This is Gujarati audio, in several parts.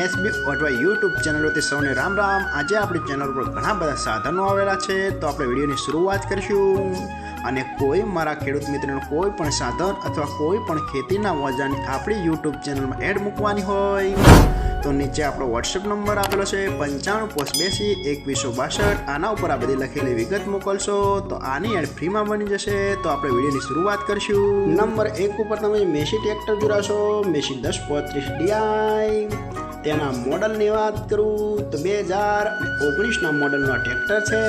એસબી ઓટવા યુટ્યુબ ચેનલોથી સૌને રામ રામ। આજે આપણી ચેનલ પર ઘણા બધા સાધનો આવેલા છે, તો આપણે વિડીયોની શરૂઆત કરીશું। અને કોઈ મારા ખેડૂત મિત્રોને કોઈ પણ સાધન અથવા કોઈ પણ ખેતીના ઓજારની આપણી યુટ્યુબ ચેનલમાં એડ મૂકવાની હોય તો નીચે આપણો વોટ્સએપ નંબર આપેલો છે 95822162। આના ઉપર આ બધી લખેલી વિગત મોકલશો તો આની એડ ફ્રીમાં બની જશે। તો આપણે વિડીયોની શરૂઆત કરીશું। નંબર 1 ઉપર તમે મેસી ટ્રેક્ટર જોડાશો, મેસી 1035 DI। તેના મોડલની વાત કરું તો 2019ના મોડલનો ટ્રેક્ટર છે।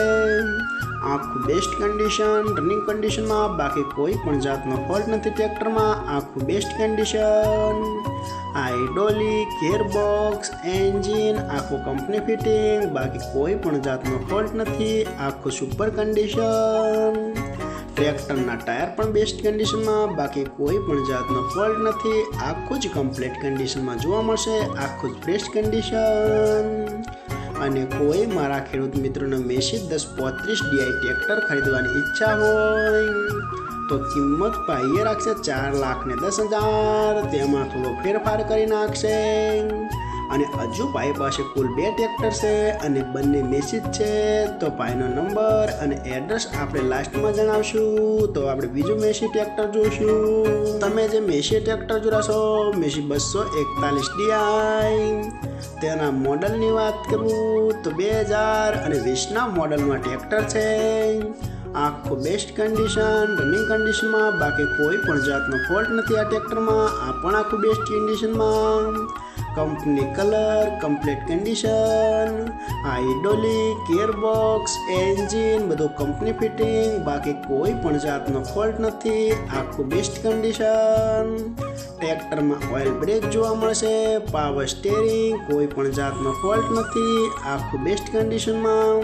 આખું બેસ્ટ કન્ડિશન, રનિંગ કન્ડિશનમાં, બાકી કોઈ પણ જાતનો ફોલ્ટ નથી ટ્રેક્ટરમાં। આખું best condition, hydraulic, gearbox, engine આખું કંપની ફિટિંગ, બાકી કોઈ પણ જાતનો ફોલ્ટ નથી। આખું સુપર કન્ડિશન, ટ્રેક્ટરના ટાયર પણ બેસ્ટ કન્ડિશનમાં, બાકી કોઈ પણ જાતનો ફોલ્ટ નથી। આખું જ કમ્પ્લીટ કન્ડિશનમાં જોવા મળશે, આખું જ ફ્રેશ કન્ડિશન। અને કોઈ મારા ખેડૂત મિત્રોને મેસી 1035 DI ટ્રેક્ટર ખરીદવાની ઈચ્છા હોય તો કિંમત પાઈએ રાખશે 4,10,000। તેમાં થોડો ફેરફાર કરી નાખશે। અને હજુ ભાઈ પાસે કુલ 2 ટ્રેક્ટર છે અને બંને મેસી જ છે, તો ભાઈનો નંબર અને એડ્રેસ આપણે લાસ્ટમાં જણાવશું। તો આપણે બીજું મેસી ટ્રેક્ટર જોઈશું। તમે જે મેસી ટ્રેક્ટર જોડાશો, મેસી 241 DI। તેના મોડલની વાત કરું તો 2020ના મોડલમાં ટ્રેક્ટર છે। આખું બેસ્ટ કન્ડિશન, રનિંગ કન્ડિશનમાં, બાકી કોઈ પણ જાતનો ફોલ્ટ નથી આ ટ્રેક્ટરમાં। આ પણ આખું બેસ્ટ કન્ડિશનમાં, company colour, complete condition, hydraulic, gearbox, engine બધું કંપની ફિટિંગ, બાકી કોઈ પણ જાતનો ફોલ્ટ નથી। આખું બેસ્ટ કન્ડિશન, ટ્રેક્ટરમાં ઓઇલ બ્રેક જોવા મળશે, પાવર સ્ટેરિંગ, કોઈ પણ જાતનો ફોલ્ટ નથી। આખું બેસ્ટ કન્ડિશનમાં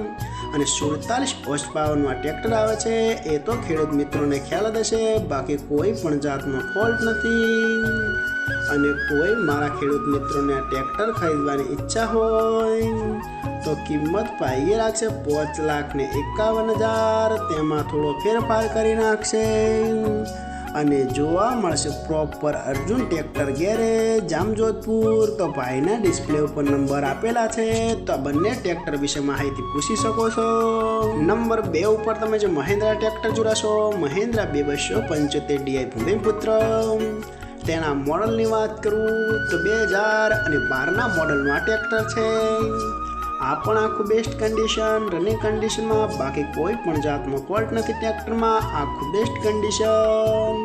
અને 47 હોર્સ પાવરમાં ટ્રેક્ટર આવે છે, એ તો ખેડૂત મિત્રોને ખ્યાલ જ હશે, બાકી કોઈ પણ જાતનો ફોલ્ટ નથી। અને કોઈ મારા ખેડૂત મિત્રોને આ ટ્રેક્ટર ખરીદવાની ઈચ્છા હોય તો કિંમત પાઈએ રાખશે 5,51,000। તેમાં થોડો ફેરફાર કરી નાખશે। અને જોવા મળશે proper Arjun tractor garage, Jamjodhpur. તો ભાઈના ડિસ્પ્લે ઉપર નંબર આપેલા છે, તો આ બંને ટ્રેક્ટર વિશે માહિતી પૂછી શકો છો। નંબર 2 ઉપર તમે જે મહિન્દ્રા ટ્રેક્ટર જોડાશો, મહિન્દ્રા 275 DI ભૂમિપુત્ર। તેના મોડલની વાત કરું તો 2012ના મોડલનું આ ટ્રેક્ટર છે। આ પણ આખું બેસ્ટ કન્ડિશન, રનિંગ કન્ડિશનમાં, બાકી કોઈ પણ જાતનો ફોલ્ટ નથી ટ્રેક્ટરમાં। આખું best condition,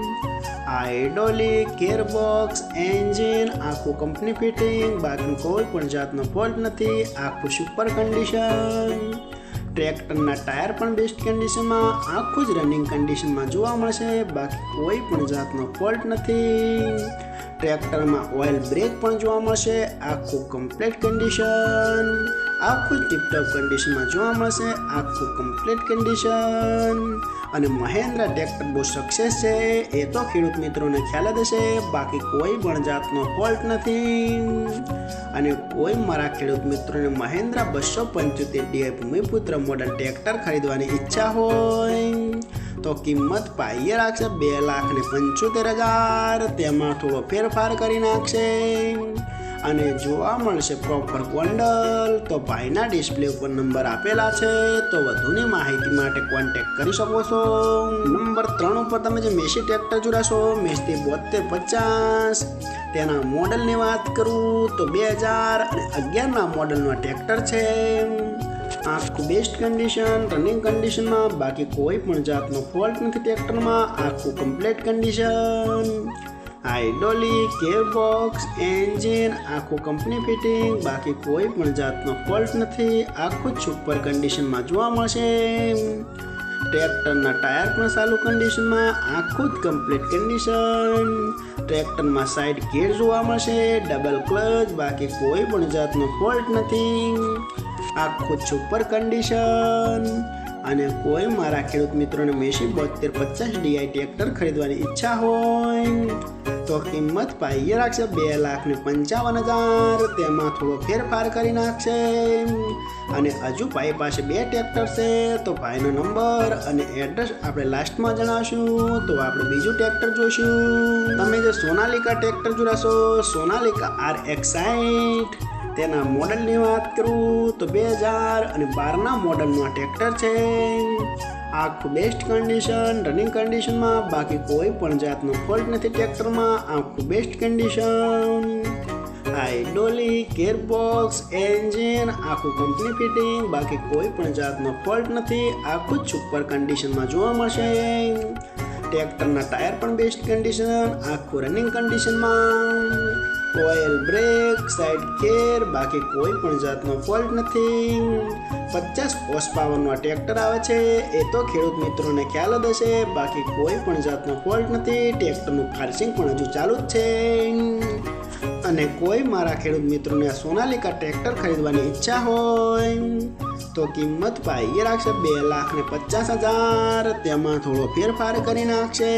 hydraulic, gearbox, engine આખું કંપની ફિટિંગ, બાકી કોઈ પણ જાતનો ફોલ્ટ નથી। આખું સુપર કન્ડિશન, ટ્રેક્ટરના ટાયર પણ બેસ્ટ કન્ડિશનમાં, આખું જ રનિંગ કન્ડિશનમાં જોવા મળશે, બાકી કોઈ પણ જાતનો ફોલ્ટ નથી। ટ્રેક્ટરમાં ઓઇલ બ્રેક પણ જોવા મળશે, આખું કમ્પ્લીટ કન્ડિશન, આખું ટીપટોપ કન્ડિશનમાં જોવા મળશે, આખું કમ્પ્લીટ કન્ડિશન। અને મહિન્દ્રા ટ્રેક્ટર બહુ સક્સેસ છે, એ તો ખેડૂત મિત્રોને ખ્યાલ જ હશે, બાકી કોઈ પણ જાતનો ફોલ્ટ નથી। અને કોઈ મારા ખેડૂત મિત્રોને Mahindra 275 DI Bhumiputra model tractor ખરીદવાની ઈચ્છા હોય તો કિંમત પાઈએ રાખશે 2,75,000। તેમાં થોડો ફેરફાર કરી નાખશે। અને જોવા મળશે પ્રોપર ગોંડલ। તો ભાઈના ડિસ્પ્લે ઉપર નંબર આપેલા છે, તો વધુની માહિતી માટે કોન્ટેક્ટ કરી શકો છો। નંબર 3 ઉપર તમે જે મેસી ટ્રેક્ટર જોડાશો, મેસી 7250। તેના મોડલની વાત કરું તો 2011ના મોડલનું ટ્રેક્ટર છે। આખું બેસ્ટ કન્ડિશન, રનિંગ કન્ડિશનમાં, બાકી કોઈ પણ જાતનો ફોલ્ટ નથી ટ્રેક્ટરમાં। આખું complete condition, hydraulic, gearbox, engine આખું કંપની ફિટિંગ, બાકી કોઈ પણ જાતનો ફોલ્ટ નથી। આખું જ સુપર કન્ડિશનમાં જોવા મળશે। ટ્રેક્ટરના ટાયર પણ ચાલુ કન્ડિશનમાં, આખું જ કમ્પ્લીટ કન્ડિશન। ટ્રેક્ટરમાં સાઇડ ગેર જોવા મળશે, ડબલ ક્લચ, બાકી કોઈ પણ જાતનો ફોલ્ટ નથી। આખું સુપર કન્ડિશન। અને કોઈ મારા ખેડૂત મિત્રોને મેસી 7250 DI ટ્રેક્ટર ખરીદવાની ઈચ્છા હોય તો કિંમત ભાઈએ રાખશે 2,55,000, તેમાં થોડો ફેરફાર કરી નાખશે. અને હજુ ભાઈ પાસે 2 ટ્રેક્ટર છે, તો ભાઈનો નંબર અને એડ્રેસ આપણે લાસ્ટમાં જણાવશું. તો આપણે બીજું ટ્રેક્ટર જોઈશું. તમે જે સોનાલિકા ટ્રેક્ટર જોડાશો, સોનાલિકા RX60, તેના મોડલની વાત કરું તો 2012ના મોડલનું આ ટ્રેક્ટર છે. આખું બેસ્ટ કન્ડિશન, રનિંગ કન્ડિશનમાં, બાકી કોઈ પણ જાતનો ફોલ્ટ નથી ટ્રેક્ટરમાં. આખું best condition, hydraulic, gearbox, engine આખું કંપની ફિટિંગ, બાકી કોઈ પણ જાતનો ફોલ્ટ નથી. આખું જ સુપર કન્ડિશનમાં જોવા મળશે. ટ્રેક્ટરના ટાયર પણ બેસ્ટ કન્ડિશન, આખું રનિંગ કન્ડિશનમાં. ઓઇલ, બ્રેક, સાઇડ ગેર, બાકી કોઈ પણ જાતનો ફોલ્ટ નથી. 50 હોર્સ પાવરનું આ ટ્રેક્ટર આવે છે, એ તો ખેડૂત મિત્રોને ખ્યાલ જ હશે. બાકી કોઈ પણ જાતનો ફોલ્ટ નથી. ટ્રેક્ટરનું ફાર્સિંગ પણ હજુ ચાલુ જ છે. અને કોઈ મારા ખેડૂત મિત્રોને સોનાલિકા ટ્રેક્ટર ખરીદવાની ઈચ્છા હોય તો કિંમત ભાઈએ રાખશે 2,50,000, તેમાં થોડો ફેરફાર કરી નાખશે.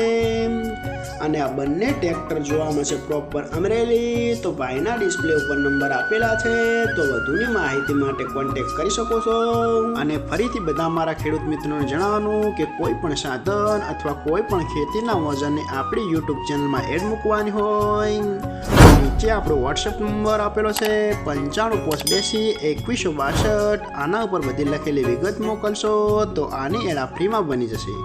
અને આ બંને ટ્રેક્ટર જોવા મળશે પ્રોપર અમરેલી. તો ભાઈના ડિસ્પ્લે ઉપર નંબર આપેલા છે, તો વધુની માહિતી માટે કોન્ટેક્ટ કરી શકો છો. અને ફરીથી બધા મારા ખેડૂત મિત્રોને જણાવવાનું કે કોઈ પણ સાધન અથવા કોઈ પણ ખેતીના ઓજારને આપણી યુટ્યુબ ચેનલમાં એડ મૂકવાની હોય, નીચે આપણો વોટ્સએપ નંબર આપેલો છે 95822162. આના ઉપર બધી લખેલી વિગત મોકલશો તો આની એડ ફ્રીમાં બની જશે.